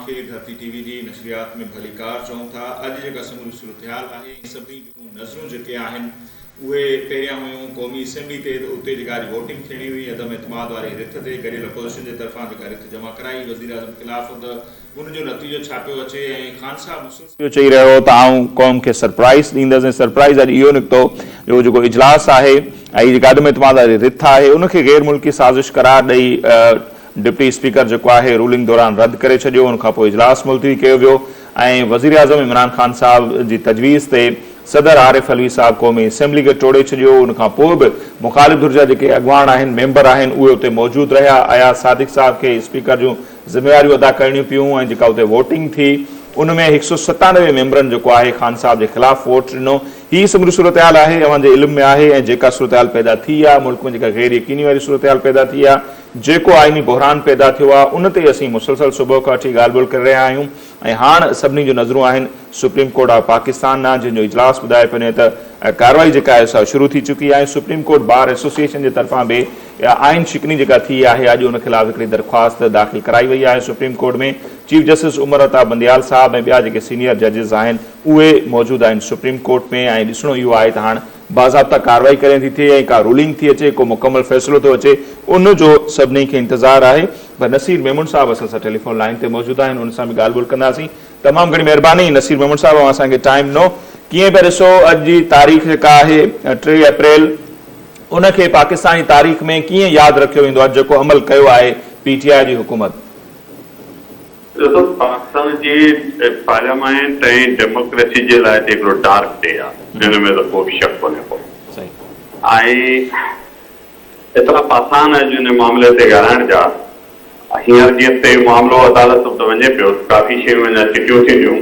के धरती टीवी जी नशरियात में भलीकार चऊं था। अॼु जेका समूरी सूरतहाल आहे सभिनी जूं नज़रूं जेके आहिनि उहे पहिरियां हुयूं क़ौमी असेंबली ते, उते जेका अॼु वोटिंग थियणी हुई अदम एतमाद वारी रिथ ते गॾियल अपोज़िशन जे तरफ़ां जेका रिथ जमा कराई वज़ीर आज़म ख़िलाफ़, त उनजो नतीजो छा पियो अचे ऐं ख़ान साहब मुसलसिल चई रहियो त आऊं क़ौम खे सरप्राइज़ ॾींदसि ऐं सरप्राइज़ अॼु इहो निकितो जो जेको इजलास आहे ऐं जेका अदम एतमाद वारी रिथ आहे उनखे गैर मुल्की साज़िश करार ॾेई डिप्टी स्पीकर जेको आहे रूलिंग दौरान रद्द करे छॾियो। उनखां पोइ इजलास मुलतवी कयो वियो ऐं वज़ीर आज़म इमरान ख़ान साहब जी तजवीज़ ते सदर आरिफ अलवी साहब क़ौमी असेंबली खे टोड़े छॾियो। उनखां पोइ बि मुख़ालिफ़ धुर जा जेके अॻवान आहिनि, मेंबर आहिनि, उहे उते मौजूदु रहिया। अयाज़ सादिक साहब खे स्पीकर जूं ज़िम्मेवारियूं अदा करणियूं पियूं ऐं जेका उते वोटिंग थी उनमें 197 मेंबरनि जेको आहे ख़ान साहब जे ख़िलाफ़ वोट ॾिनो। हीअ समूरी सूरतहाल आहे, अव्हांजे इल्म में आहे ऐं जेका सूरतहाल पैदा थी आहे, मुल्क में जेका गैर यकीनी वारी सूरतहाल पैदा थी आहे, जेको आइनी बहरान पैदा थियो आहे, उन ते असीं मुसलसल सुबुह खां वठी ॻाल्हि ॿोल करे रहिया आहियूं ऐं हाणे सभिनी जूं नज़रूं आहिनि सुप्रीम कोर्ट ऑफ पाकिस्तान आहे, जंहिंजो इजलास ॿुधाए पियो त कार्रवाई जेका आहे सा शुरू थी चुकी आहे। सुप्रीम कोर्ट बार एसोसिएशन जे तरफ़ां बि आइन शिकनी जेका थी आहे अॼु उन ख़िलाफ़ हिकिड़ी दरख़्वास्त दाख़िल कराई वई आहे सुप्रीम कोर्ट में। चीफ जस्टिस उमर अता बंदियाल साहब ऐं ॿिया जेके सीनियर जजिस आहिनि उहे मौजूदु आहिनि सुप्रीम कोर्ट में ऐं ॾिसणो इहो आहे त हाणे बाज़ाब्ता कार्रवाई कॾहिं थी थिए ऐं का रूलिंग थी अचे, को मुकमल फ़ैसिलो थो अचे, उनजो सभिनी खे इंतज़ारु आहे। पर नसीर मेमून साहब असां सां टेलीफोन लाइन ते मौजूदु आहिनि, उन सां बि ॻाल्हि ॿोल कंदासीं। तमामु घणी महिरबानी नसीर मेमून साहब, असांखे टाइम ॾिनो। कीअं पिया ॾिसो अॼु जी तारीख़ जेका आहे 3 अप्रैल, उनखे पाकिस्तानी तारीख़ में कीअं यादि रखियो वेंदो आहे जेको अमल कयो आहे पीटीआई जी हुकूमत? पाकिस्तान जी पार्लियामेंट ऐं डेमोक्रेसी जे लाइ हिकिड़ो डार्क डे आहे, हिन में त कोई शक कोन्हे को। ऐं एतिरा पासान अॼु हिन मामले ते ॻाल्हाइण जा। हींअर जीअं ते मामिलो अदालत त वञे पियो, काफ़ी शयूं अञा चिटियूं थींदियूं,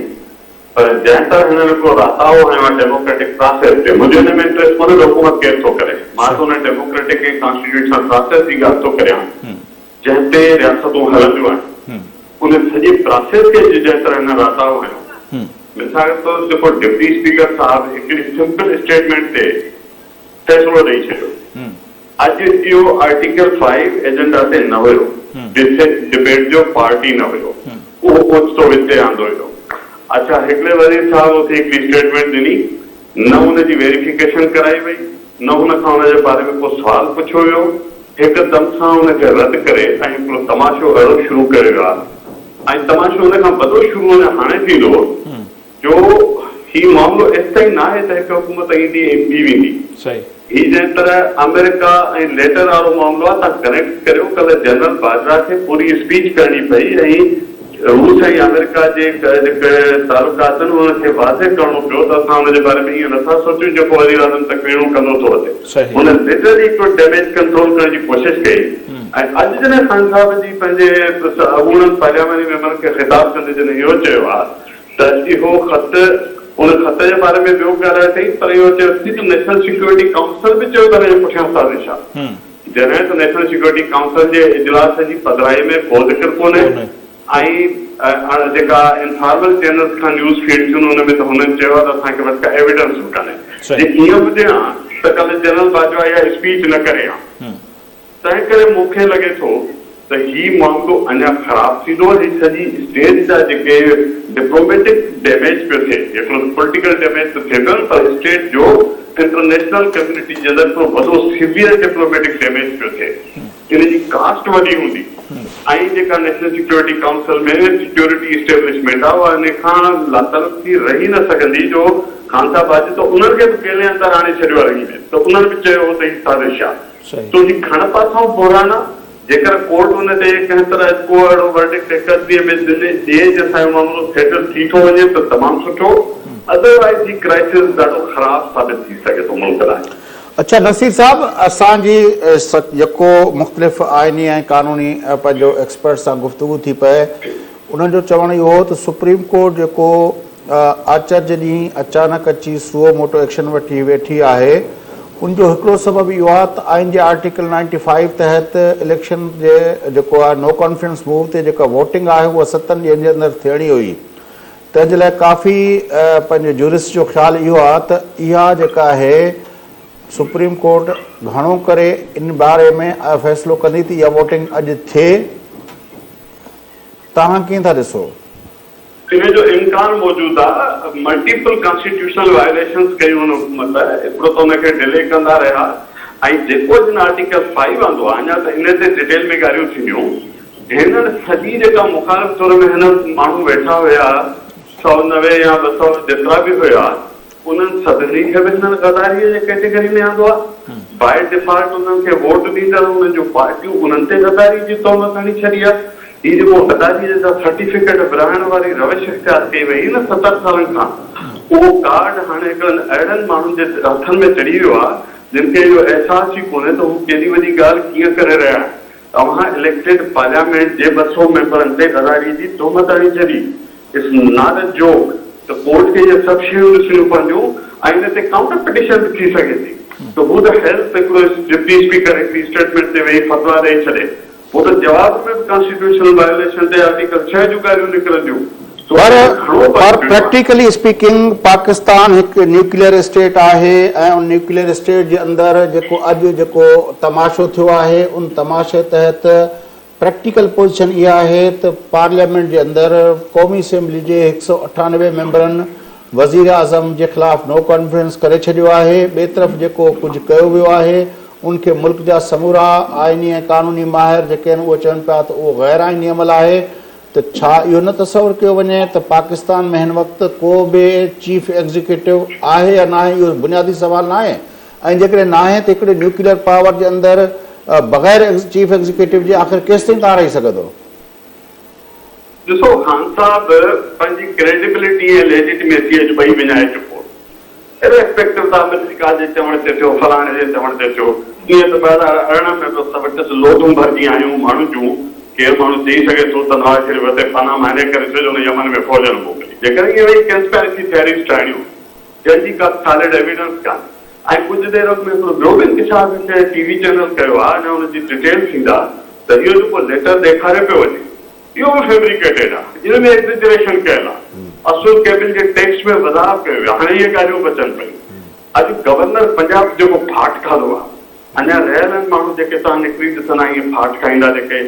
पर जंहिं तरह हिननि हिकिड़ो राताओ ऐं डेमोक्रेटिक प्रोसेस ते मुंहिंजो हिन में इंट्रेस्ट कोन्हे त हुकूमत केरु थो करे। मां त हुन डेमोक्रेटिक ऐं कॉन्स्टिट्यूशनल प्रोसेस जी ॻाल्हि थो करियां जंहिं ते रियासतूं हलंदियूं आहिनि, उन सॼे प्रोसेस खे जंहिं तरह हिन राताओ हयो। मिसाल के तौर जेको डिप्टी स्पीकर साहब हिकिड़ी सिंपल स्टेटमेंट ते फ़ैसिलो ॾेई छॾियो। अॼु इहो आर्टिकल 5 एजेंडा ते न हुयो, डिबेट जो पार्टी न हुयो, उहो ओचितो विच आंदो हुयो। अच्छा, हिकिड़े वज़ीर साहब उते हिकिड़ी स्टेटमेंट ॾिनी, न हुनजी वेरिफिकेशन कराई वई, न हुन खां हुनजे बारे में को सुवाल पुछियो वियो, हिकदमि सां हुनखे रद्द करे ऐं हिकिड़ो तमाशो अहिड़ो शुरू करे वियो आहे। ऐं तमाशो हुन खां वॾो शुरू हाणे थींदो जो हीउ मामिलो एसि ताईं न आहे त हिकु हुकूमत ईंदी ऐं ॿी वेंदी। हीउ जंहिं तरह अमेरिका ऐं लेटर वारो मामिलो आहे, तव्हां कनेक्ट करियो। कल्ह जनरल बाजवा खे पूरी स्पीच करणी पई ऐं रूस ऐं अमेरिका जे जेके तालुकातनि उनखे वाज़े करणो पियो त असां हुनजे बारे में ईअं नथा सोचूं जेको वज़ीर आज़म तकरीरूं कंदो थो अचे। हुन लिटरली हिकिड़ो डैमेज कंट्रोल करण जी कोशिशि कई। ऐं अॼु जॾहिं ख़ान साहब जी पंहिंजे अॻूणनि पार्लियामेंट मेंबर खे ख़िताब कंदे जॾहिं इहो चयो आहे त इहो ख़त, उन ख़त जे बारे में ॿियो ॻाल्हाए अथई, पर इहो चयो अथई त नेशनल सिक्योरिटी काउंसिल बि चयो त हिन जे पुठियां साज़िश आहे। जॾहिं त नेशनल सिक्योरिटी काउंसिल जे इजलास जी पधिराई में को ज़िक्र कोन्हे ऐं जेका इंफॉर्मल चैनल्स खां न्यूज़ फीड थियूं हुन में त हुननि चयो आहे त असांखे वटि का एविडेंस बि कान्हे। जे ईअं हुजे हा त कल्ह जनरल बाजवा इहा स्पीच न करे हा। तंहिं करे मूंखे लॻे थो त हीउ मामिलो अञा ख़राब थींदो। हीअ सॼी स्टेट जा जेके डिप्लोमेटिक डैमेज पियो थिए, हिकिड़ो पॉलिटिकल डैमेज त थिए पियो, पर स्टेट जो इंटरनेशनल कम्युनिटी जे अंदरि हिकिड़ो वॾो सीवियर डिप्लोमेटिक डैमेज पियो थिए। इन जी कास्ट वॾी हूंदी ऐं जेका नेशनल सिक्योरिटी काउंसिल में सिक्योरिटी इस्टेब्लिशमेंट आहे उहा इन खां लातालुक थी रही न सघंदी। जो ख़ान साहब अॼु त उन्हनि खे बि पहले अंदरि आणे छॾियो आहे में, त उन्हनि बि चयो त हीउ साज़िश आहे। तो ही खण पासां बहरान आहे। जेकर कोर्ट उन ते कंहिं तरह को अहिड़ो वर्डिक्ट 31 में ॾिए जे असांजो मामिलो सेटल थी थो वञे त तमामु सुठो, अदरवाइज़ ही क्राइसिस ॾाढो ख़राब साबित थी सघे थो मुल्क लाइ। अच्छा नसीर साहब, असांजी जेको मुख़्तलिफ़ आइनी ऐं क़ानूनी पंहिंजो एक्सपर्ट सां गुफ़्तगू थी पए, उन्हनि जो चवणु इहो हो त सुप्रीम कोर्ट जेको आचर जे ॾींहुं अचानक अची सुओ मोटो एक्शन वठी वेठी आहे, उनजो हिकिड़ो सबबु इहो आहे त आइन जे आर्टिकल 95 तहत इलेक्शन जे जेको आहे नो कॉन्फिडेंस मूव ते जेका वोटिंग आहे उहा 7 ॾींहंनि जे अंदरि थियणी हुई। तंहिंजे लाइ काफ़ी पंहिंजे जूरिस्ट जो ख़्यालु इहो आहे त इहा जेका आहे सुप्रीम कोर्ट घणो करे इन बारे में फ़ैसिलो कंदी त इहा वोटिंग अॼु थिए। तव्हां कीअं था ॾिसो? इन जो इम्कान मौजूद आहे मल्टीपल कॉन्स्टिट्यूशनल वायलेशंस कयूं मतलब एतिरो त उनखे डिले कंदा रहिया ऐं जेको जिन आर्टिकल 5 आंदो आहे अञा त इन ते डिटेल में ॻाल्हियूं थींदियूं हिननि सॼी जेका मुखालिफ़ तौर में हिन माण्हू वेठा हुया 190 या 200 जेतिरा बि हुया उन्हनि सभिनी खे बि हिननि गद्दारीअ जे कैटेगरी में आंदो आहे बाय डिफॉल्ट उन्हनि खे वोट ॾींदड़ उन्हनि जूं पार्टियूं उन्हनि ते गद्दारी जी तौर खणी छॾी आहे ये जो गद्दारी जा सर्टिफिकेट विराइण वारी रविश इख्तियार कई वई न 70 सालनि खां उहो कार्ड हाणे हिकिड़नि अहिड़नि माण्हुनि जे हथनि में चढ़ी वियो आहे जिन खे इहो अहसास ई कोन्हे त हू केॾी वॾी ॻाल्हि कीअं करे रहिया आहिनि तव्हां इलेक्टेड पार्लियामेंट जे 200 मेंबरनि ते गद्दारी जी तोहमत हणी छॾी इट्स नॉट अ जोक त कोर्ट खे इहे सभु शयूं ॾिसणियूं पवंदियूं ऐं हिन ते काउंटर पिटिशन बि थी सघे थी त हू त हेल्थ हिकिड़ो डिप्टी स्पीकर हिकिड़ी स्टेटमेंट ते वेही फतवा ॾेई छॾे वो तो जवाब में कॉन्स्टिट्यूशनल वायलेशन ते आर्टिकल 6 जो ॻाल्हियूं निकिरंदियूं पर प्रैक्टिकली स्पीकिंग पाकिस्तान एक न्यूक्लियर स्टेट आहे ऐं उन न्यूक्लियर स्टेट जे अंदरि जेको अॼु जेको तमाशो थियो आहे उन तमाशे तहत प्रैक्टिकल पोजीशन इहा आहे त पार्लियामेंट जे अंदरि क़ौमी असेंबली जे 198 मेंबरनि वज़ीर आज़म जे ख़िलाफ़ नो कॉन्फ्रेंस करे छॾियो आहे ॿिए तरफ़ जेको कुझु कयो वियो आहे उनखे मुल्क जा समूरा आइनी ऐं कानूनी माहिर जेके आहिनि उहे चवनि पिया त उहो गैर आइनी अमल आहे त छा इहो न तसवुरु कयो वञे त पाकिस्तान में हिन वक़्तु को बि चीफ एग्ज़ीक्यूटिव आहे या न आहे इहो बुनियादी सुवाल न आहे ऐं जेकॾहिं न आहे त हिकिड़े न्यूक्लियर पावर जे अंदरि बग़ैर चीफ एग्ज़ीक्यूटिव जे आख़िर केसिताईं तव्हां रही सघंदो ॾिसो ख़ान साहब पंहिंजी क्रेडिबिलिटी ऐं लेजिटिमेसी अॼु ॿई विञाए चुको इरेस्पेक्टिव था अमेरिका जे चवण ते थियो फलाणे जे चवण ते थियो ईअं त 2018 में बि असां वटि लोधूं भरिजी आहियूं माण्हू जूं केरु माण्हू चई सघे थो त नवाज़ शरीफ़ ते फना माने करे छॾियो न यमन में फौजनि मोकिली जेकर इहे वरी कंस्पायरेसी थियरीज़ ठाहियूं जंहिंजी का सॉलिड एविडेंस कान्हे ऐं कुझु देरि में हिकिड़ो ॿियो बि इंकशाफ खे टीवी चैनल कयो आहे अञा हुनजी डिटेल थींदा त इहो जेको लेटर ॾेखारे पियो वञे इहो बि फैब्रिकेटेड आहे इन में एग्ज़ेजरेशन कयल आहे असुल केबिन जे टैक्स में वधाउ कयो वियो हाणे इहे ॻाल्हियूं बचनि पियूं अॼु गवर्नर पंजाब जेको फाट खाधो आहे अञा रहियल आहिनि माण्हू जेके तव्हां निकिरी ॾिसंदा ईअं फाट खाईंदा जेके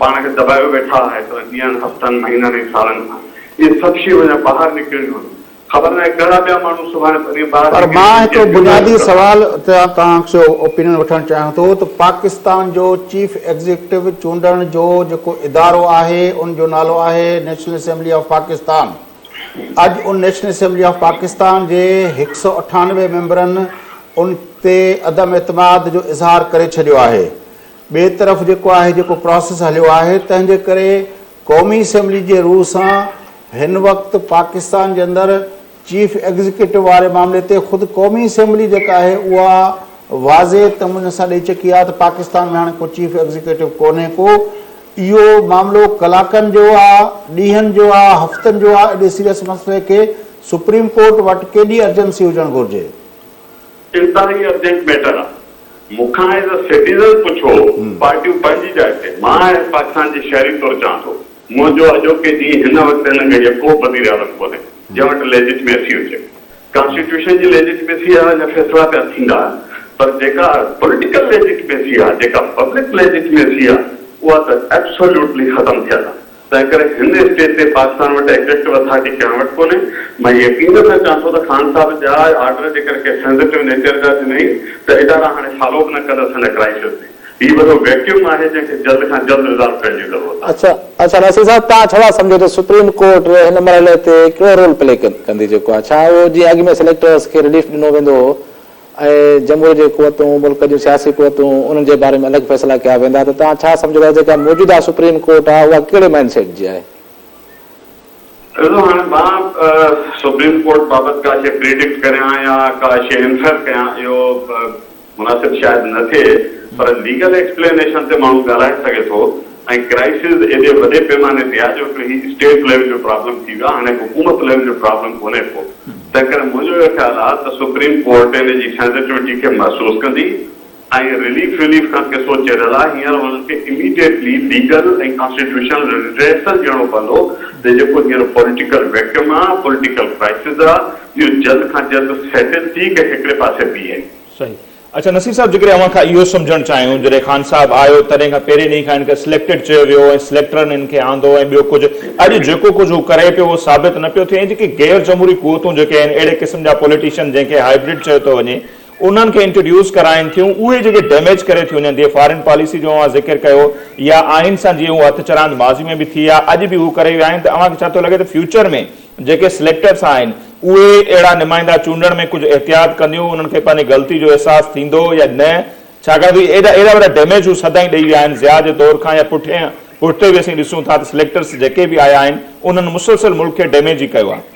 पाण खे दॿायो वेठा आहे ॾींहंनि हफ़्तनि महीननि ऐं सालनि खां इहे सभु शयूं अञा ॿाहिरि निकिरंदियूं आहिनि ख़बर न आहे कहिड़ा ॿिया माण्हू सुभाणे पर मां हिकिड़ो बुनियादी सवाल तव्हांजो ओपिनियन वठणु चाहियां थो त पाकिस्तान जो चीफ एग्ज़ीक्यूटिव चूंडण जो जेको इदारो आहे उन जो नालो आहे नेशनल असेंबली ऑफ पाकिस्तान अॼु उन नेशनल असेंबली ऑफ पाकिस्तान जे 198 मेंबरनि उन ते अदम एतमाद जो इज़हार करे छॾियो आहे ॿिए तरफ़ जेको आहे जेको प्रोसेस हलियो आहे तंहिंजे करे क़ौमी असेंबली जे रूह सां हिन वक़्तु पाकिस्तान जे अंदरि चीफ एग्ज़ीक्यूटिव वारे मामले ते ख़ुदि क़ौमी असेंबली जेका आहे उहा वाज़े तमुन सां ॾेई चुकी आहे त पाकिस्तान में हाणे को चीफ एग्ज़ीक्यूटिव कोन्हे को इहो मामिलो कलाकनि जो आहे ॾींहंनि जो आहे हफ़्तनि जो आहे एॾे सीरियस मसइले खे सुप्रीम कोर्ट वटि केॾी अर्जेंसी हुजणु घुरिजे इंतहाई अर्जेंट मैटर आहे मूंखां एज़ अ सिटीज़न पुछो पार्टियूं पंहिंजी जाइ ते मां पाकिस्तान जे शहरी तौरु चवां थो मुंहिंजो अॼोके ॾींहुं हिन वक़्तु हिनखे यको ॿधी रियालत कोन्हे जंहिं वटि लेजिटिमेसी हुजे कॉन्स्टिट्यूशन जी लेजिटिमेसी आहे अञा फ़ैसिला पिया थींदा पर जेका पॉलिटिकल लेजिटिमेसी आहे जेका पब्लिक लेजिटिमेसी आहे उहा त एब्सोल्युटली ख़तमु थियल आहे तंहिं करे हिन स्टेज ते पाकिस्तान वटि एग्जेक्टिव अथॉरिटी कंहिं वटि कोन्हे मां यकीन सां चवां थो त ख़ान साहब जा ऑर्डर जेकर के सेंसिटिव नेचर जा थियनि त इदारा हाणे फॉलो बि न कंदसि हिन क्राइसिस ते ही वॾो वैक्यूम आहे जंहिंखे जल्द खां जल्द रिज़ॉल्व करण जी ज़रूरत आहे अच्छा नसीर साहब तव्हां छा सम्झो त सुप्रीम कोर्ट हिन मरहले ते कहिड़ो रोल प्ले कंदी जेको आहे छा उहो जीअं अॻु में सिलेक्टर्स खे रिलीफ ॾिनो वेंदो ऐं जमहूरियत जी क़ुवतूं मुल्क जूं सियासी क़ुवतूं उन्हनि जे बारे में अलॻि फ़ैसिला कया वेंदा त तव्हां छा सम्झो था जेका मौजूदा सुप्रीम कोर्ट आहे उहा कहिड़े माइंड सेट जी आहे हाणे मां सुप्रीम कोर्ट बाबति का शइ प्रिडिक्ट करियां या का शइ इन्फर कयां इहो मुनासिब शायदि न थिए पर लीगल एक्सप्लेनेशन ते माण्हू ॻाल्हाए सघे थो ऐं क्राइसिस एॾे वॾे पैमाने ते आहे जो ही स्टेट लेवल जो प्रॉब्लम थी वियो आहे हाणे हुकूमत लेवल जो प्रॉब्लम कोन्हे को तंहिं करे मुंहिंजो इहो ख़्यालु आहे त सुप्रीम कोर्ट हिन जी सेंसिटिविटी खे महसूसु कंदी ऐं रिलीफ खां किसो चढ़ियल आहे हींअर हुननि खे इमीडिएटली लीगल ऐं कॉन्स्टिट्यूशनल रिड्रेसल ॾियणो पवंदो त जेको हींअर पॉलिटिकल वैक्यूम आहे पॉलिटिकल क्राइसिस आहे इहो जल्द खां जल्द सेटल थी करे हिकिड़े पासे बीहे सही अच्छा नसीर साहब जेकॾहिं अवां खां इहो सम्झणु चाहियूं जॾहिं ख़ान साहब आयो तॾहिं खां पहिरें ॾींहं खां हिनखे सिलेक्टेड चयो वियो ऐं सिलेक्टरनि हिनखे आंदो ऐं ॿियो कुझु अॼु जेको कुझु हू करे पियो उहो साबित न पियो थिए ऐं जेके गैर जमहूरी क़ुवतूं जेके आहिनि अहिड़े क़िस्म जा पॉलिटिशियन जंहिंखे हाइब्रिड चयो थो वञे उन्हनि खे इंट्रोड्यूस कराइनि थियूं उहे जेके डैमेज करे थियूं वञनि जीअं फॉरेन पॉलिसी जो अवां ज़िक्र कयो या आइन सां जीअं उहो हथ चरांद माज़ी में बि थी आहे अॼु बि हू करे विया आहिनि त अव्हांखे छा थो लॻे त फ्यूचर में जेके सिलेक्टर्स आहिनि उहे अहिड़ा नुमाइंदा चूंडण में कुझु एहतियात कंदियूं उन्हनि खे पंहिंजी ग़लती जो अहसासु थींदो या न छाकाणि त एॾा वॾा डैमेज हू सदाईं ॾेई विया आहिनि ज़िया जे दौर खां या पुठिते बि असीं ॾिसूं था त सिलेक्टर्स जेके बि आया आहिनि उन्हनि मुसलसल मुल्क खे डैमेज ई कयो आहे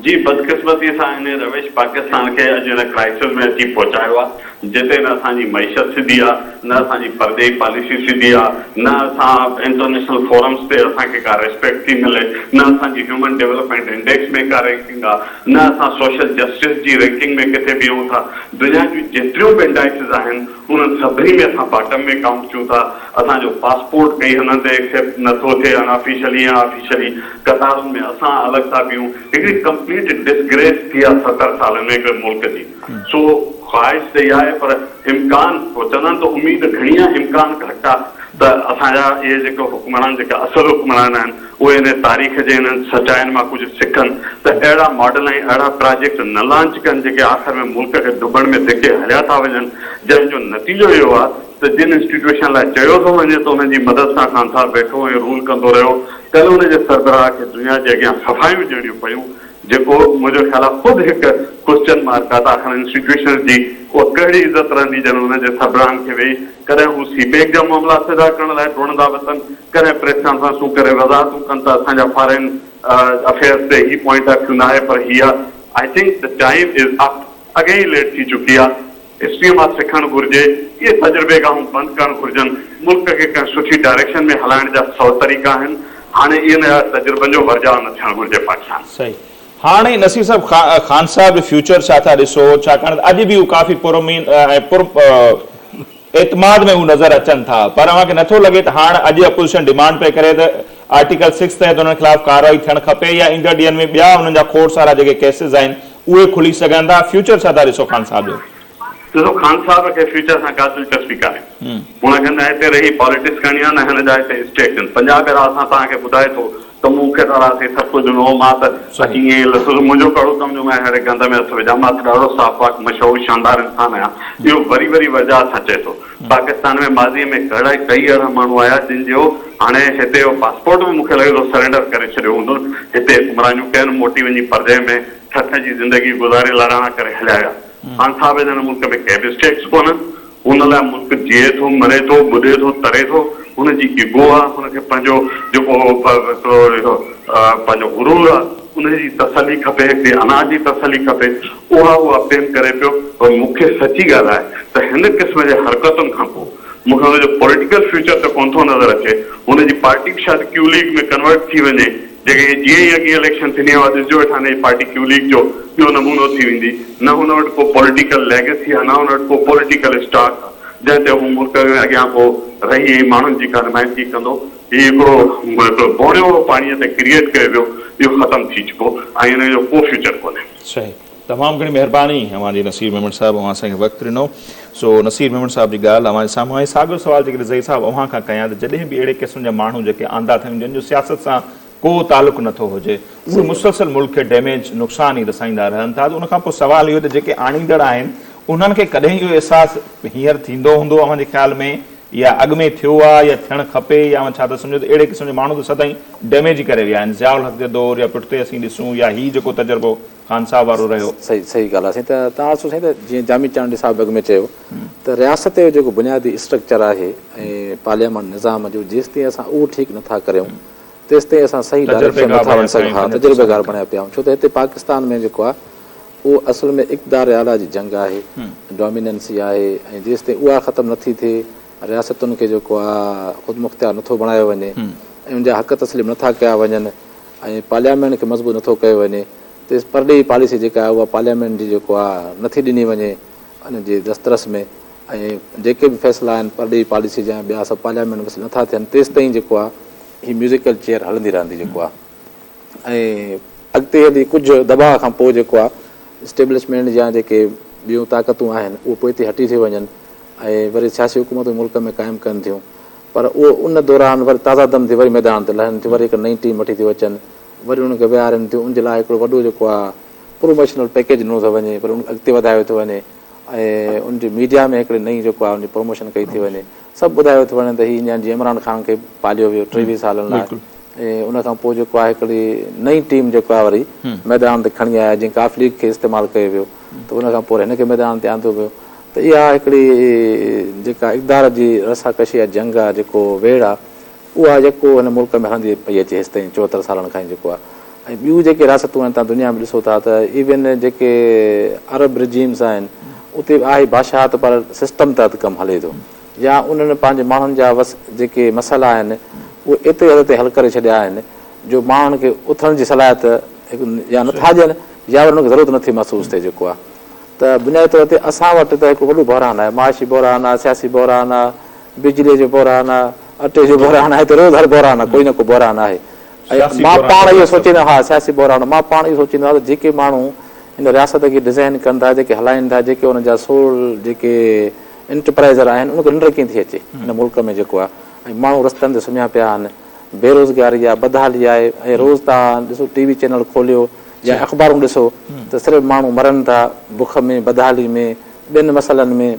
जी बदकिस्मती सां हिन रवेश पाकिस्तान खे अॼु हिन क्राइसिस में अची पहुचायो आहे जिते न असांजी मईशत सिधी आहे न असांजी परदेही पॉलिसी सिधी आहे न असां इंटरनेशनल फोरम्स ते असांखे का रिस्पेक्ट थी मिले न असांजी ह्यूमन डेवलपमेंट इंडेक्स में का रैंकिंग आहे न असां सोशल जस्टिस जी रैंकिंग में किथे बीहूं था दुनिया जूं जेतिरियूं बि इंडाइसिस आहिनि उन्हनि सभिनी में असां बॉटम में काउंट थियूं था असांजो पासपोर्ट कई हंधि एक्सेप्ट नथो थिए अनऑफिशियली या ऑफिशियली कतारुनि में असां अलॻि था बीहूं हिकिड़ी कंप्लीट डिसग्रेस थी आहे 70 सालनि में हिकिड़े मुल्क जी सो ख़्वाहिश त इहा आहे पर इम्कान चवंदा आहिनि त उमेद घणी आहे इम्कान घटि आहे त असांजा इहे जेके हुकुमरान जेका असुल हुकुमरान आहिनि उहे हिन तारीख़ जे हिननि सचाइनि मां कुझु सिखनि त अहिड़ा मॉडल ऐं अहिड़ा प्रोजेक्ट न लॉन्च कनि जेके आख़िर में मुल्क खे डुबण में धिके हलिया था वञनि जंहिंजो नतीजो इहो आहे त जिन इंस्टीट्यूशन लाइ चयो थो वञे त उन्हनि जी मदद सां ख़ान साहब वेठो ऐं रूल कंदो रहियो कल्ह हुनजे सरबराह खे दुनिया जे अॻियां सफ़ायूं ॾियणियूं पयूं जेको मुंहिंजो ख़्याल आहे ख़ुदि हिकु क्वेश्चन मार्क आहे त आख़िर इंस्टीट्यूशन जी उहा कहिड़ी इज़त रहंदी जॾहिं हुनजे सरबराहनि खे वेही कॾहिं हू सीपेक जा मामला सिधा करण लाइ ढूंढंदा वतन कॾहिं प्रेस कॉन्फ्रेंसूं करे वज़ाहतूं कनि त असांजा फॉरेन अफेयर्स ते ही पॉइंट ऑफ व्यू न आहे पर हीअ I think the time is up अॻे ई लेट थी चुकी आहे हिस्ट्रीअ मां सिखणु घुरिजे इहे तजुर्बेगाहूं बंदि करणु घुरिजनि मुल्क खे कंहिं सुठी डायरेक्शन में हलाइण जा 100 तरीक़ा आहिनि हाणे इन तजुर्बनि जो वर्जाउ न थियणु घुरिजे पाकिस्तान सही हाणे नसीर साहब ख़ान साहब फ्यूचर छा था ॾिसो छाकाणि त अॼु बि हू काफ़ी पुरमीन एतमाद में हू नज़र अचनि था पर अव्हांखे नथो लॻे त हाणे अॼु अपोज़िशन डिमांड पई करे त आर्टिकल 6 तहत हुननि ख़िलाफ़ कार्रवाई थियणु खपे या ईंदड़ ॾींहंनि में ॿिया हुननि जा कोर्ट्स वारा जेके केसिस आहिनि उहे खुली सघनि था फ्यूचर छा था ॾिसो ख़ान साहब जो ॾिसो ख़ान साहब खे फ्यूचर सां का दिलचस्पी कान्हे हुनखे न हिते रही पॉलिटिक्स करणी आहे न हिन जा हिते स्टेक आहिनि 50 भेरा असां तव्हांखे ॿुधाए थो त मूंखे ॾाढासीं सभु कुझु ॾिनो मां त अची ईअं लथुसि मुंहिंजो कहिड़ो कमु जो मां अहिड़े गंद में हथु विझां मां त ॾाढो साफ़ पाक मशहूरु शानदार इंसानु आहियां इहो वरी वरी वजह सां चए थो पाकिस्तान में माज़ीअ में कई अहिड़ा माण्हू आया जिन जो हाणे हिते जो पासपोर्ट बि मूंखे लॻे थो सरेंडर करे छॾियो हूंदो हिते हुकुमरानियूं कयनि मोटी वञी परदे में ठठ जी ज़िंदगी गुज़ारे लाराणा करे हलिया विया ख़ान साहब हिन मुल्क में कंहिं बि स्टेक्स कोन्हनि हुन लाइ मुल्क जीए थो मरे थो ॿुधे थो तरे थो हुनजी ईगो आहे हुनखे पंहिंजो जेको पंहिंजो गुरूर आहे उनजी तसली खपे हिकिड़ी अनाज जी तसली खपे उहा अपेल करे पियो पर मूंखे सची ॻाल्हि आहे त हिन क़िस्म जे हरकतुनि खां पोइ मूंखे हुनजो पॉलिटिकल फ्यूचर त कोन थो नज़र अचे हुनजी पार्टी बि शायदि क्यू लीग में कन्वर्ट थी वञे जेके जीअं ई अॻी इलेक्शन थींदी आहे ॾिसजो वेठा पार्टी क्यू लीग जो ॿियो नमूनो थी वेंदी न हुन वटि को पॉलिटिकल लेगेसी आहे न हुन वटि को पॉलिटिकल स्टाक आहे जंहिं ते हू मुल्क में अॻियां पोइ रही ऐं माण्हुनि जी का नुमाइंदगी कंदो हीउ हिकिड़ो बोड़ियो पाणीअ ते क्रिएट कयो वियो इहो ख़तमु थी चुको ऐं हिन जो को फ्यूचर कोन्हे सही तमामु घणी महिरबानी अवांजी नसीर मेमन साहब अवां असांखे वक़्तु ॾिनो सो नसीर मेमन साहब जी ॻाल्हि अवांजे साम्हूं आहे साॻियो सुवालु जेकॾहिं ज़ई साहब अवां खां कयां त जॾहिं बि अहिड़े क़िस्म जा माण्हू जेके आंदा थियनि जंहिंजो सियासत सां को तालुक़ु नथो हुजे उहे मुसलसल मुल्क खे डैमेज नुक़सान ई रसाईंदा रहनि था त उनखां पोइ सुवालु इहो त जेके आणींदड़ आहिनि उन्हनि खे कॾहिं इहो अहसासु हींअर थींदो हूंदो अव्हांजे ख़्याल में या अॻु में थियो आहे या थियणु खपे या छा था सम्झो त अहिड़े क़िस्म जा माण्हू त सदाईं डैमेज ई करे विया आहिनि ज़ियाउल हक़ जे दौर या पुठिते असीं ॾिसूं या हीउ जेको तजुर्बो ख़ान साहब वारो रहियो सही ॻाल्हि आहे साईं त तव्हां ॾिसो साईं त जीअं जामी चांडी साहब अॻु में चयो त रियासत जो जेको बुनियादी स्ट्रक्चर आहे ऐं पार्लियामेंट निज़ाम जो जेसि ताईं असां उहो ठीकु नथा करियूं तेसि ताईं असां सही डायरेक्शन नथा वञी सघूं हा तजुर्बेगार बणिया पिया आहियूं छो त हिते पाकिस्तान में जेको आहे उहो असल में इक़्तिदार आला जी जंग आहे डोमिनेंसी आहे ऐं जेसि ताईं उहा ख़तमु नथी थिए रियासतुनि खे जेको आहे ख़ुदि मुख़्तियार नथो बणायो वञे ऐं उनजा हक़ तस्लीम नथा कया वञनि ऐं पार्लियामेंट खे मज़बूत नथो कयो वञे तेसि परॾेही पॉलिसी जेका आहे उहा पार्लियामेंट जी जेको आहे नथी ॾिनी वञे उनजे दस्तरस में ऐं जेके बि फ़ैसिला आहिनि परॾेही पॉलिसी जा ॿिया सभु पार्लियामेंट में नथा थियनि तेसि ताईं जेको आहे हीअ म्यूज़िकल चेयर हलंदी रहंदी जेको आहे ऐं अॻिते हली कुझु दॿाउ खां पोइ जेको आहे इस्टेब्लिशमेंट जा जेके ॿियूं ताक़तूं आहिनि उहे पोइ हिते हटी थी वञनि ऐं वरी सियासी हुकूमतूं मुल्क में क़ाइमु कनि थियूं, पर उहो उन दौरान वरी ताज़ा दम थी वरी मैदान ते लहनि थियूं, वरी हिकु नई टीम वठी थी अचनि, वरी उनखे विहारनि थियूं। उनजे लाइ हिकिड़ो वॾो जेको आहे प्रोमोशनल पैकेज ॾिनो थो वञे, पर उन अॻिते वधायो थो वञे ऐं उनजी मीडिया में हिकिड़ी नई जेको आहे उनजी प्रमोशन कई थी वञे। सभु ॿुधायो थो वञे त हीअ हींअर जीअं इमरान ख़ान खे पालियो वियो 23 सालनि लाइ ऐं उनखां पोइ जेको आहे हिकिड़ी नई टीम जेको आहे वरी मैदान ते खणी आया, जीअं काफ लीग खे इस्तेमालु कयो वियो त उनखां पोइ हिनखे मैदान ते आंदो वियो। त इहा हिकिड़ी जेका इक़्तिदार जी रसाकशी आहे, जंग आहे, जेको वेड़ आहे, उहा जेको हिन मुल्क में हलंदी पई अचे हेसि ताईं 74 सालनि खां जेको आहे। ऐं ॿियूं जेके रियासतूं आहिनि तव्हां दुनिया में ॾिसो था त इवन जेके अरब रिजीम्स आहिनि उते आहे बादशाहत पर सिस्टम तहत कमु हले थो, या उन्हनि पंहिंजे माण्हुनि जा जेके मसइला आहिनि उहे एतिरे हद ते हल करे छॾिया आहिनि जो माण्हुनि खे उथण जी सलाहियत या नथा ॾियनि या वरी हुनखे ज़रूरत नथी महसूसु थिए जेको आहे। त बुनियादी तौर ते असां वटि त हिकु वॾो बहिरान आहे, माशी बहिरान आहे, सियासी बहिरान आहे, बिजलीअ जो बहिरान आहे, अटे जो बहिरान आहे, हिते रोज़ हर बहिरान आहे, कोई न को बहिरान आहे। ऐं मां पाण इहो सोचींदो आहियां, हा सियासी बहिरान, मां पाण इहो सोचींदो आहियां त जेके माण्हू हिन रियासत खे डिज़ाइन कनि था, जेके हलाइनि था, जेके हुनजा सोल जेके इंटरप्राइज़र आहिनि उनखे निंड कीअं थी अचे हिन मुल्क में जेको आहे। ऐं माण्हू रस्तनि ते सुम्हिया पिया आहिनि, बेरोज़गारी आहे, बदहाली आहे, ऐं रोज़ तव्हां ॾिसो टीवी चैनल खोलियो या अख़बारूं ॾिसो त सिर्फ़ु माण्हू मरनि था बुख में, बदहाली में, ॿियनि मसइलनि में,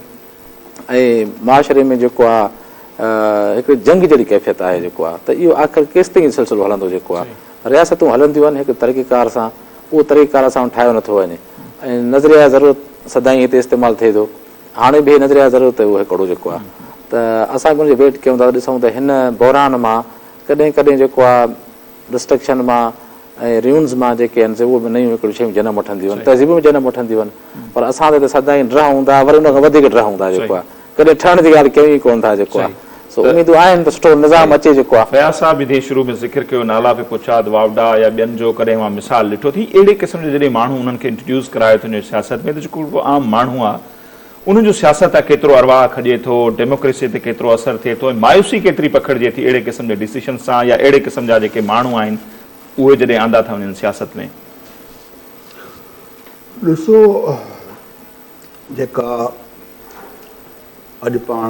ऐं माशरे में जेको आहे हिकिड़ी जंग जहिड़ी कैफ़ियत आहे जेको आहे। त इहो आख़िर केसि ताईं सिलसिलो हलंदो जेको आहे। रियासतूं हलंदियूं आहिनि हिकु तरीक़ेकार सां, उहो तरीक़ेकार सां ठाहियो नथो वञे ऐं नज़रिया ज़रूरत सदाईं हिते इस्तेमालु थिए थो। हाणे बि नज़रिया ज़रूरत उहो हिकिड़ो जेको आहे। त असां बि हुनजी वेट कयूं था, ॾिसूं त हिन बहिरान मां कॾहिं कॾहिं जेको आहे डिस्ट्रक्शन मां ऐं रियून्स मां जेके आहिनि उहे बि नयूं हिकिड़ियूं शयूं जनम वठंदियूं आहिनि, तहज़ीबूं जनम वठंदियूं आहिनि, पर असां त सदाईं ड्रा हूंदा, वरी उनखां वधीक ड्रा हूंदा जेको आहे, कॾहिं ठहण जी ॻाल्हि कयूं ई कोन था जेको आहे। उमेदूं आहिनि त सुठो निज़ाम अचे जेको आहे। फयाज़ साहब इथे शुरू में ज़िक्र कयो नाला पे पुछाद वावडा या ॿियनि जो कॾहिं मां मिसाल ॾिठो थी, अहिड़े क़िस्म जो जॾहिं माण्हू उन्हनि खे इंट्रोड्यूस करायो थो सियासत में, त जेको आम माण्हू आहे उन्हनि जो सियासत आहे केतिरो अरवाह खॼे थो, डेमोक्रेसी ते केतिरो असरु थिए थो, ऐं मायूसी केतिरी पखिड़िजे थी अहिड़े क़िस्म जे डिसीशन सां, या अहिड़े क़िस्म जा जेके माण्हू आहिनि उहे जॾहिं आंदा था वञनि सियासत में। ॾिसो जेका अॼु पाण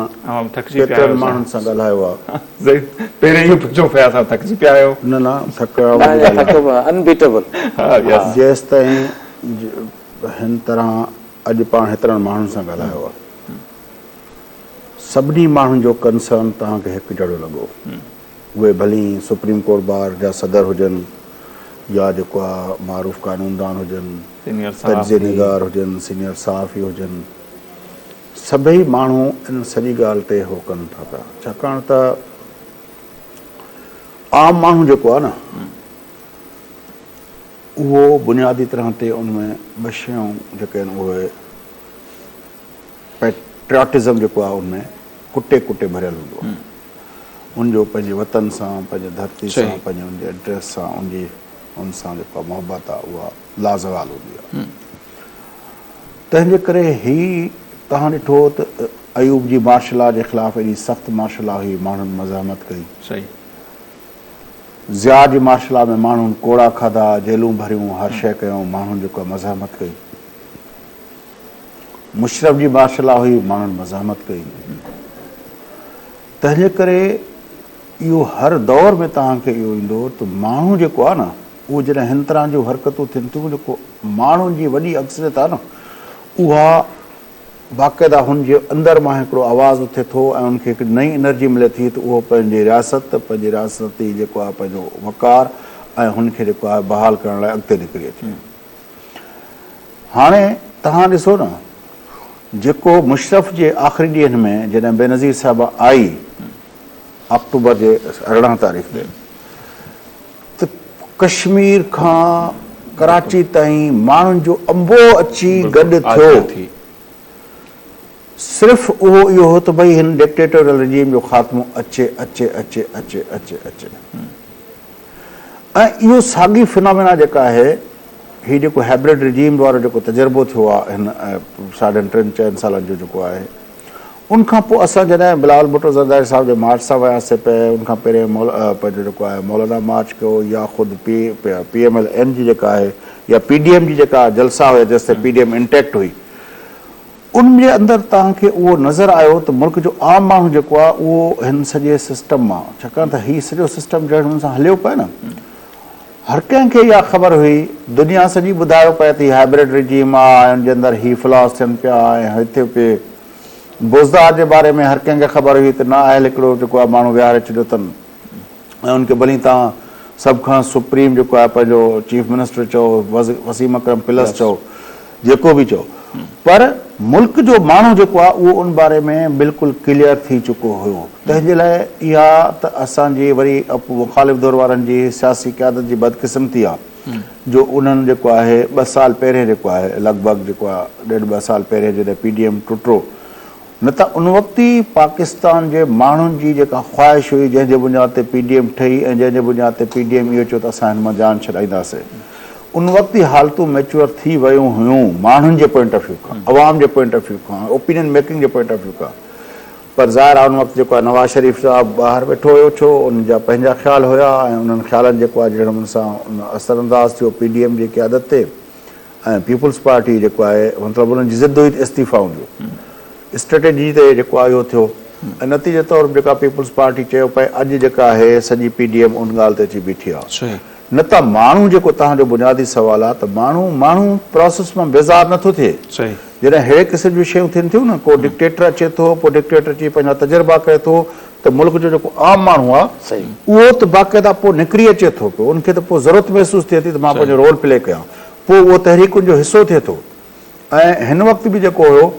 केतिरनि माण्हुनि सां ॻाल्हायो आहे, पहिरें इहो पुछो फयाज़ साहब थकिजी पिया आहियो? न जेसि ताईं हिन तरह अॼु पाण हेतिरनि माण्हुनि सां ॻाल्हायो आहे, सभिनी माण्हुनि जो कंसर्न तव्हांखे हिकु जहिड़ो लॻो, उहे भली सुप्रीम कोर्ट बार जा सदर हुजनि या जेको आहे मारूफ़ कानूनदान हुजनि, तजिज़िया निगार हुजनि, सीनियर सहाफ़ी हुजनि, सभई माण्हू इन सॼी ॻाल्हि ते हो कनि था पिया। छाकाणि त आम माण्हू जेको आहे न उहो बुनियादी तरह ते उनमें ॿ शयूं जेके आहिनि उहे पैट्रियाटिज़म जेको आहे उनमें कुटे कुटे भरियल हूंदो आहे। उनजो पंहिंजे वतन सां, पंहिंजे धरती सां, पंहिंजे उनजे एड्रेस सां, उन सां जेका मोहबत आहे उहा लाज़वाल हूंदी आहे। तंहिंजे करे ही तव्हां ॾिठो त अयूब जी मार्शल लॉ जे ख़िलाफ़ु एॾी सख़्तु मार्शल लॉ हुई, माण्हुनि मज़ामत कई। ज़िया जी मार्शल लॉ में माण्हुनि कोड़ा खाधा, जेलूं भरियूं, हर शइ कयूं, माण्हुनि जेको आहे मज़ामत कई। मुशरफ जी मार्शल लॉ हुई, माण्हुनि मज़ामत कई। तंहिंजे करे इहो हर दौर में तव्हांखे इहो ईंदो त माण्हू जेको आहे न उहो जॾहिं हिन तरह जूं हरकतूं थियनि थियूं, जेको माण्हुनि जी वॾी अक्सरियत आहे न उहा बाक़ाइदा हुनजे अंदरि मां हिकिड़ो आवाज़ु उथे थो ऐं उनखे हिकिड़ी नई एनर्जी मिले थी त उहो पंहिंजी रियासती जेको आहे पंहिंजो वक़ार ऐं हुनखे जेको आहे बहाल करण लाइ अॻिते निकिरी अचे। हाणे तव्हां ॾिसो न जेको मुशरफ जे आख़िरी ॾींहंनि में जॾहिं बेनज़ीर साहिबा आई अक्टूबर जे 18 तारीख़ ते, त कश्मीर खां कराची ताईं माण्हुनि जो अंबो अची गॾु थियो। सिर्फ़ु उहो इहो हो त भई हिन डिक्टेटोरियल रिजीम जो ख़ात्मो अचे अचे अचे अचे अचे अचे ऐं इहो साॻी फिनोमेना जेका आहे, हीउ जेको हाइब्रिड रिजीम वारो जेको तजुर्बो थियो आहे हिन 3.5-4 सालनि जो जेको आहे, उनखां पोइ असां जॾहिं बिलावल भुट्टो ज़रदारी साहिब जे मार्च सां वियासीं पिया, उनखां पहिरें पंहिंजो जेको आहे मौलाना मार्च कयो, या ख़ुदि PMLN जी जेका आहे या PDM जी जेका जलसा हुया जेसिताईं PDM इंटेक्ट हुई, उनजे अंदरि तव्हांखे उहो नज़र आयो त मुल्क जो आम माण्हू जेको आहे उहो हिन सॼे सिस्टम मां, छाकाणि त हीउ सॼो सिस्टम जहिड़े नमूने सां हलियो पिए न, हर कंहिंखे इहा ख़बर हुई, दुनिया सॼी ॿुधायो पए थी हाइब्रिड रिजीम आहे, हुनजे अंदरि हीउ फ्लॉस थियनि पिया, ऐं हिते पे बोज़दार जे बारे में हर कंहिंखे ख़बर हुई त न आयल हिकिड़ो जेको आहे माण्हू विहारे छॾियो अथनि, ऐं उनखे भली तव्हां सभ खां सुप्रीम जेको आहे पंहिंजो चीफ मिनिस्टर चओ, वसीम अकरम प्लस चओ, जेको बि चओ, पर मुल्क जो माण्हू जेको आहे उहो उन बारे में बिल्कुलु क्लियर थी चुको हुयो। तंहिंजे लाइ इहा त असांजी वरी मुख़ालिफ़ दौर वारनि जी सियासी क़यादत जी बदकिस्मती आहे जो उन्हनि जेको आहे 2 साल पहिरें जेको आहे लॻभॻि जेको आहे 1.5-2 साल पहिरें जॾहिं PDM टुटो, न त उन वक़्तु ई पाकिस्तान जे माण्हुनि जी जेका ख़्वाहिश हुई जंहिंजे बुनियाद ते PDM ठही ऐं जंहिंजे बुनियाद ते PDM इहो चयो त असां हिन मां जान छॾाईंदासीं, उन वक़्तु ई हालतूं मैच्योर थी वियूं हुयूं माण्हुनि जे पॉइंट ऑफ व्यू खां, अवाम जे पॉइंट ऑफ व्यू खां, opinion making J point of view खां। पर ज़ाहिर आहे उन वक़्तु जेको आहे नवाज़ शरीफ़ साहिबु ॿाहिरि वेठो हुयो, छो उनजा पंहिंजा ख़्याल हुया ऐं उन्हनि ख़्यालनि जेको आहे जहिड़े नमूने सां असरअंदाज़ थियो PDM जी क़यादत ते, ऐं पीपुल्स पार्टी जेको आहे मतिलबु उन्हनि जी ज़िद हुई त इस्तीफ़ा हूंदियूं, स्ट्रेटेजी ते जेको आहे इहो थियो, ऐं नतीजे तौरु जेका पीपुल्स पार्टी चयो पए अॼु जेका आहे सॼी PDM उन ॻाल्हि ते अची बीठी आहे। न त माण्हू जेको तव्हांजो बुनियादी सुवाल आहे त माण्हू प्रोसेस मां बेज़ार नथो थिए, जॾहिं अहिड़े क़िस्म जूं शयूं थियनि थियूं न, को डिक्टेटर अचे थो, पोइ डिक्टेटर अची पंहिंजा तजुर्बा करे थो, त मुल्क जो जेको आम माण्हू आहे उहो त बाक़ाइदा पोइ निकिरी अचे थो पियो, उनखे त पोइ ज़रूरत महसूसु थिए थी त मां पंहिंजो रोल प्ले कयां, पोइ उहो तहरीकुनि जो हिसो थिए थो। ऐं हिन वक़्तु बि जेको हुयो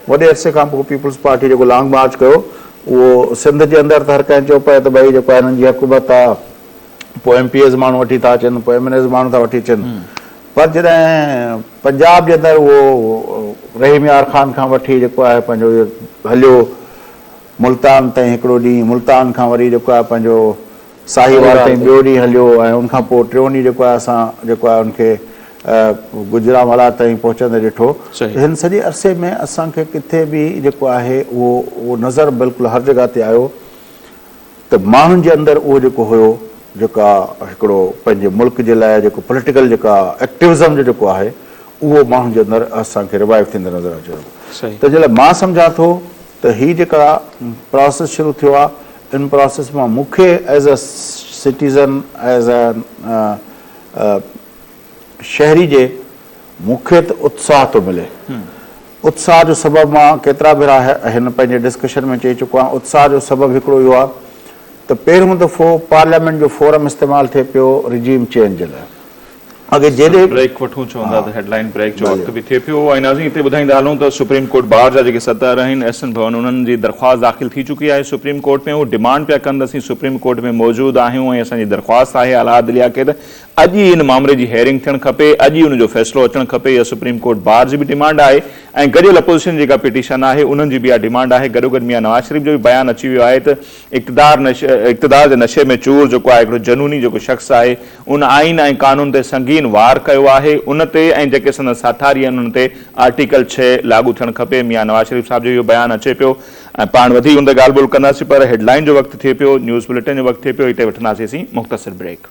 वॾे अरसे खां पोइ पीपुल्स पार्टी जेको लॉन्ग मार्च कयो, उहो सिंध जे अंदरि त हर कंहिं चयो पए त भई जेको आहे हिननि जी हुकूमत आहे, पोइ MPs माण्हू वठी था अचनि, पोइ MNAs माण्हू था वठी अचनि, पर जॾहिं पंजाब जे अंदरि उहो रहीम यार ख़ान खां वठी जेको आहे पंहिंजो इहो हलियो मुल्तान ताईं हिकिड़ो ॾींहुं, मुल्तान खां वरी जेको आहे पंहिंजो साहिवाल ताईं ॿियो ॾींहुं हलियो, ऐं उनखां पोइ टियों ॾींहुं जेको आहे असां जेको आहे उनखे गुजरावाला ताईं पहुचंदे ॾिठो। हिन सॼे अरसे में असांखे किथे बि जेको आहे उहो नज़र बिल्कुलु हर जॻह ते आयो त माण्हुनि जे अंदरि उहो जेको हुयो जेका हिकिड़ो पंहिंजे मुल्क जे लाइ जेको पॉलिटिकल जेका एक्टिविज़म जो जेको आहे उहो माण्हुनि जे अंदरि असांखे रिवाइव थींदे नज़र अचे। त जंहिं मां सम्झां थो त हीअ जेका प्रोसेस शुरू थियो आहे, इन प्रोसेस मां मूंखे as a citizen, as a शहरी जे मूंखे त उत्साह थो मिले। उत्साह जो सबबु मां केतिरा भेरा हिन पंहिंजे डिस्कशन में चई चुको आहियां, उत्साह जो सबबु हिकिड़ो इहो आहे त पहिरियों दफ़ो पार्लियामेंट जो फोरम इस्तेमालु थिए पियो रिजीम चेंज जे लाइ। अॻे जॾहिं ब्रेक वठूं चवंदा त हेडलाइन ब्रेक जो वक़्तु बि थिए पियो, ऐं नाज़रीन हिते ॿुधाईंदा हलूं त सुप्रीम कोर्ट बार जा जेके सदर आहिनि एहसन भवन, उन्हनि जी दरख़्वास्त दाख़िल थी चुकी आहे सुप्रीम कोर्ट में। उहो डिमांड पिया कनि त असीं सुप्रीम कोर्ट में मौजूदु आहियूं ऐं असांजी दरख़्वास्त आहे आला अदलिया खे त अॼु ई इन मामले जी हेयरिंग थियणु खपे, अॼु ई उनजो फ़ैसिलो अचणु खपे। इहा सुप्रीम कोर्ट बार जी बि डिमांड आहे ऐं गॾियल अपोज़िशन जेका पिटीशन आहे उन्हनि जी बि इहा डिमांड आहे। गॾोगॾु मियां नवाज़ शरीफ़ जो बि बयानु अची वियो आहे त इक़्तिदार जे नशे में चूर जेको आहे हिकिड़ो जनूनी जेको शख़्स आहे, उन आइन ऐं कानून ते संगीन वार कयो आहे, उन ते ऐं जेके संदसि साथारी आहिनि उन ते आर्टिकल 6 लागू थियणु खपे। मियां नवाज़ शरीफ़ साहिब जो इहो बयानु अचे पियो ऐं पाण वधीक उन ते ॻाल्हि ॿोल कंदासीं, पर हेडलाइन जो वक़्तु थिए पियो, न्यूज़ बुलेटिन जो वक़्तु थिए पियो। हिते वठंदासीं असीं मुख़्तसिर ब्रेक।